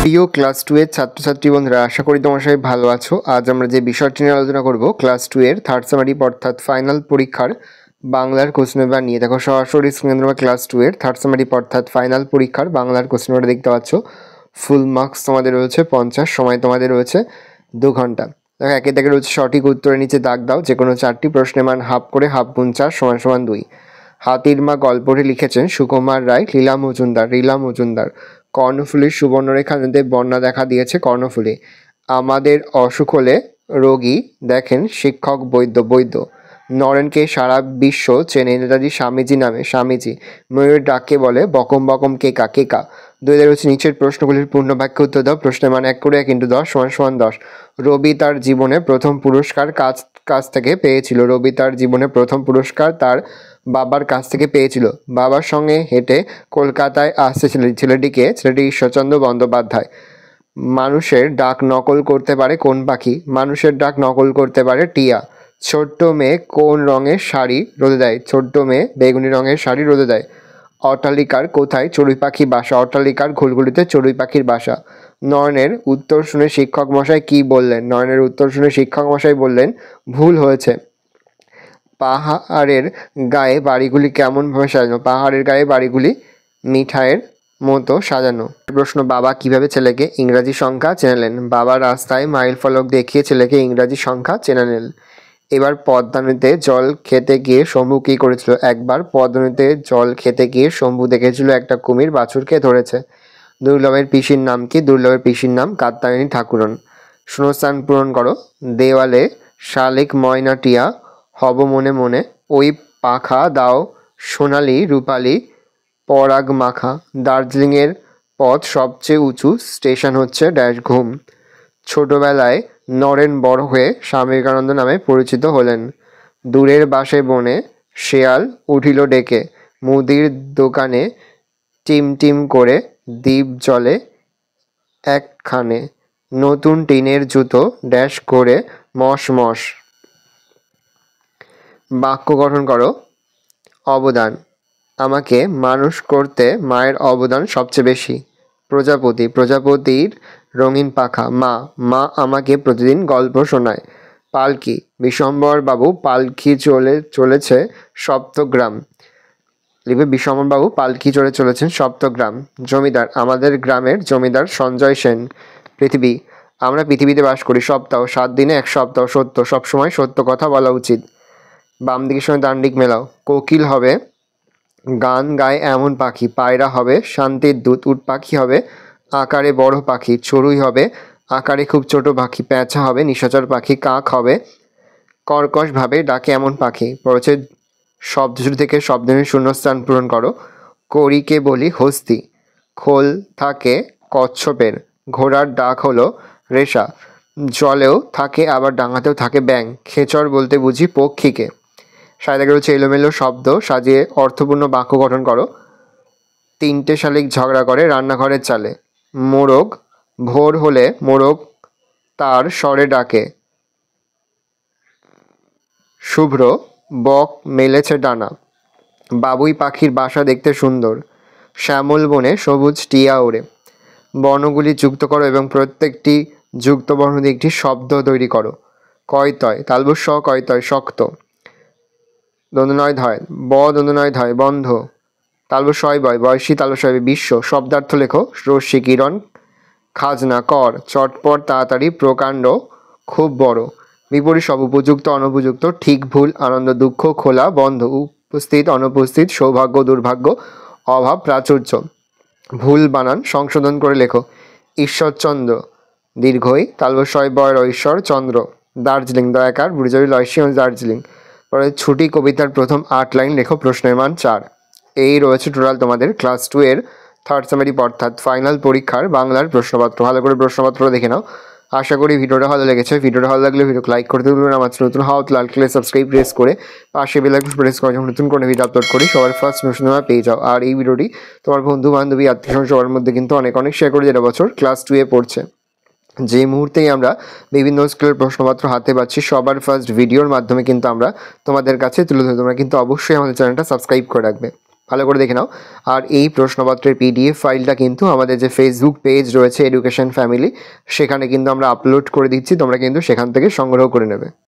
প্রিয় ক্লাস 2 এর ছাত্রছাত্রী বন্ধুরা, আশা করি তোমার সবাই ভালো আছো। আজ আমরা যে বিষয়টি নিয়ে আলোচনা করব ক্লাস 2 এর থার্ড সেমিস্টার অর্থাৎ ফাইনাল পরীক্ষার বাংলার কোশ্চেন পেপার নিয়ে। দেখো সরাসরি স্ক্রিনে তোমরা ক্লাস 2 এর থার্ড সেমিস্টার অর্থাৎ ফাইনাল পরীক্ষার বাংলার কোশ্চেন পেপার দেখতে পাচ্ছ। ফুল মার্কস তোমাদের রয়েছে 50, সময় তোমাদের রয়েছে 2 ঘন্টা। দেখো একে থেকে রয়েছে সঠিক উত্তরের নিচে দাগ দাও, যে কোনো 4টি প্রশ্নের মান হাফ করে, হাফ গুণ 4 = 2। হাতির মা গল্পটি লিখেছেন সুকুমার রায়, লীলা মজুমদার। কর্ণফুলীর সুবর্ণরেখা নদীতে বন্যা দেখা দিয়েছে কর্ণফুলী। আমাদের অসুখ হলে রোগী দেখেন শিক্ষক বৈদ্য। নরেনকে সারা বিশ্ব চেনে নেতাজি স্বামীজি নামে, স্বামীজি। ময়ূরের ডাককে বলে বকম বকম কেকা। 2 রয়েছে নিচের প্রশ্নগুলির পূর্ণ বাক্যে উত্তর দাও। প্রশ্নের মান 1 করে 1 × 10 = 10। রবি তার জীবনে প্রথম পুরস্কার কাছ থেকে পেয়েছিল। রবি তার জীবনে প্রথম পুরস্কার তার বাবার কাছ থেকে পেয়েছিল। বাবার সঙ্গে হেঁটে কলকাতায় আসছে ছেলেটি ঈশ্বরচন্দ্র বন্দ্যোপাধ্যায়। মানুষের ডাক নকল করতে পারে কোন পাখি? মানুষের ডাক নকল করতে পারে টিয়া। ছোট্ট মেয়ে কোন রঙের শাড়ি রোদে দেয়? ছোট্ট মেয়ে বেগুনি রঙের শাড়ি রোদে দেয়। অট্টালিকার কোথায় চড়ুই পাখি বাসা? অট্টালিকার ঘুলঘুলিতে চড়ুই পাখির বাসা। নয়নের উত্তর শুনে শিক্ষক মশাই কি বললেন? নয়নের উত্তর শুনে শিক্ষক মশাই বললেন ভুল হয়েছে। পাহাড়ের গায়ে বাড়িগুলি কেমনভাবে সাজানো? পাহাড়ের গায়ে বাড়িগুলি মিঠাইয়ের মতো সাজানো। প্রশ্ন, বাবা কিভাবে ছেলেকে ইংরাজি সংখ্যা চেনালেন? বাবা রাস্তায় মাইল ফলক দেখিয়ে ছেলেকে ইংরাজি সংখ্যা চেনালেন। এবার পদ্মা নদীতে জল খেতে গিয়ে শম্ভু কী করেছিল? একবার পদ্মা নদীতে জল খেতে গিয়ে শম্ভু দেখেছিল একটা কুমির বাছুরকে ধরেছে। দুর্লভের পিসির নাম কি? দুর্লভের পিসির নাম কাত্যায়নী ঠাকুরন। শূন্যস্থান পূরণ করো। দেওয়ালে শালিক ময়না টিয়া হব মনে মনে, ওই পাখা দাও সোনালি রূপালি পরাগ মাখা। দার্জিলিংয়ের পথ সবচেয়ে উঁচু স্টেশন হচ্ছে ঘুম। ছোটবেলায় নরেন বড় হয়ে স্বামী বিবেকানন্দ নামে পরিচিত হলেন। দূরের বাসে বনে শেয়াল উঠিল ডেকে। মুদির দোকানে টিম করে দ্বীপ জলে একখানে। নতুন টিনের জুতো করে মশ। বাক্য গঠন করো। অবদান, আমাকে মানুষ করতে মায়ের অবদান সবচেয়ে বেশি। প্রজাপতির রঙিন পাখা। মা আমাকে প্রতিদিন গল্প শোনায়। পালকি, বিশ্বম্বর বাবু পালকি চলেছে সপ্তগ্রাম। লিখবে বিশ্বম্বর বাবু পালকি চলেছেন সপ্তগ্রাম। জমিদার, আমাদের গ্রামের জমিদার সঞ্জয় সেন। পৃথিবী, আমরা পৃথিবীতে বাস করি। সপ্তাহ, 7 দিনে 1 সপ্তাহ। সত্য, সবসময় সত্য কথা বলা উচিত। বাম দিকের সঙ্গে ডান দিক মেলাও। কোকিল হবে গান গায় এমন পাখি। পায়রা হবে শান্তির দূত। উট পাখি হবে আকারে বড় পাখি। চড়ুই হবে আকারে খুব ছোট পাখি। পেঁচা হবে নিশাচর পাখি। কাক হবে কর্কশভাবে ডাকে এমন পাখি। পড়েছে শব্দ শুরু থেকে শব্দ নিয়ে শূন্যস্থান পূরণ করো। কড়িকে বলি হস্তি। খোল থাকে কচ্ছপের। ঘোড়ার ডাক হলো রেশা। জলেও থাকে আবার ডাঙাতেও থাকে ব্যাঙ। খেচর বলতে বুঝি পক্ষীকে। সাইডে রয়েছে এলোমেলো শব্দ সাজিয়ে অর্থপূর্ণ বাক্য গঠন করো। 3টে শালিক ঝগড়া করে রান্নাঘরের চালে। মোরগ, ভোর হলে মোরগ তার স্বরে ডাকে। শুভ্র, বক মেলেছে ডানা। বাবুই পাখির বাসা দেখতে সুন্দর। শ্যামল বনে সবুজ টিয়া ওড়ে। বর্ণগুলি যুক্ত করো এবং প্রত্যেকটি যুক্ত বর্ণ দিয়ে একটি শব্দ তৈরি করো। কয়তয়, তালবস্য কয়তয় শক্ত। দন্তনয় ধয়, দন্তনয় ধয় বন্ধ। তালবস্যয় বয়, বয়সী তালবস্যয় বিশ্ব। শব্দার্থ লেখো। রশ্মি, কিরণ, খাজনা, কর। চটপট, তাড়াতাড়ি, প্রকাণ্ড, খুব বড়। বিপরীত সব, উপযুক্ত অনুপযুক্ত, ঠিক ভুল, আনন্দ দুঃখ, খোলা বন্ধ, উপস্থিত অনুপস্থিত, সৌভাগ্য দুর্ভাগ্য, অভাব প্রাচুর্য। ভুল বানান সংশোধন করে লেখো। ঈশ্বরচন্দ্র দীর্ঘই তালবস্যয় বয় ঈশ্বর চন্দ্র। দার্জিলিং দয়াকার বুড়িজরি লয়সী দার্জিলিং। পরে ছুটি কবিতার প্রথম 8 লাইন লেখো। প্রশ্নের মান 4। এই রয়েছে টোটাল তোমাদের ক্লাস 2 এর থার্ড সেমিস্টার অর্থাৎ ফাইনাল পরীক্ষার বাংলার প্রশ্নপত্র। ভালো করে প্রশ্নপত্র দেখে নাও। আশা করি ভিডিওটা ভালো লেগেছে। ভিডিওটা ভালো লাগলে ভিডিওকে লাইক করতে ভুলবেন না। আমার নতুন হওয়া লাল কালার সাবস্ক্রাইব প্রেস করে পাশে বেল আইকন প্রেস করে যখন নতুন কোনো ভিডিও আপলোড করি সবার ফার্স্ট নোটিফিকেশন পেয়ে যাও। আর এই ভিডিওটি তোমার বন্ধু বান্ধবী আত্মীয় সবার মধ্যে কিন্তু অনেক শেয়ার করে, যেটা বছর ক্লাস 2 এ পড়ছে। যে মুহূর্তেই আমরা বিভিন্ন স্কুলের প্রশ্নপত্র হাতে পাচ্ছি সবার ফার্স্ট ভিডিওর মাধ্যমে কিন্তু আমরা তোমাদের কাছে তুলে ধরি। তোমরা কিন্তু অবশ্যই আমাদের চ্যানেলটা সাবস্ক্রাইব করে রাখবে। ভালো করে দেখে নাও। আর এই প্রশ্নপত্রের PDF ফাইলটা কিন্তু আমাদের যে ফেসবুক পেজ রয়েছে এডুকেশন ফ্যামিলি, সেখানে কিন্তু আমরা আপলোড করে দিচ্ছি, তোমরা কিন্তু সেখান থেকে সংগ্রহ করে নেবে।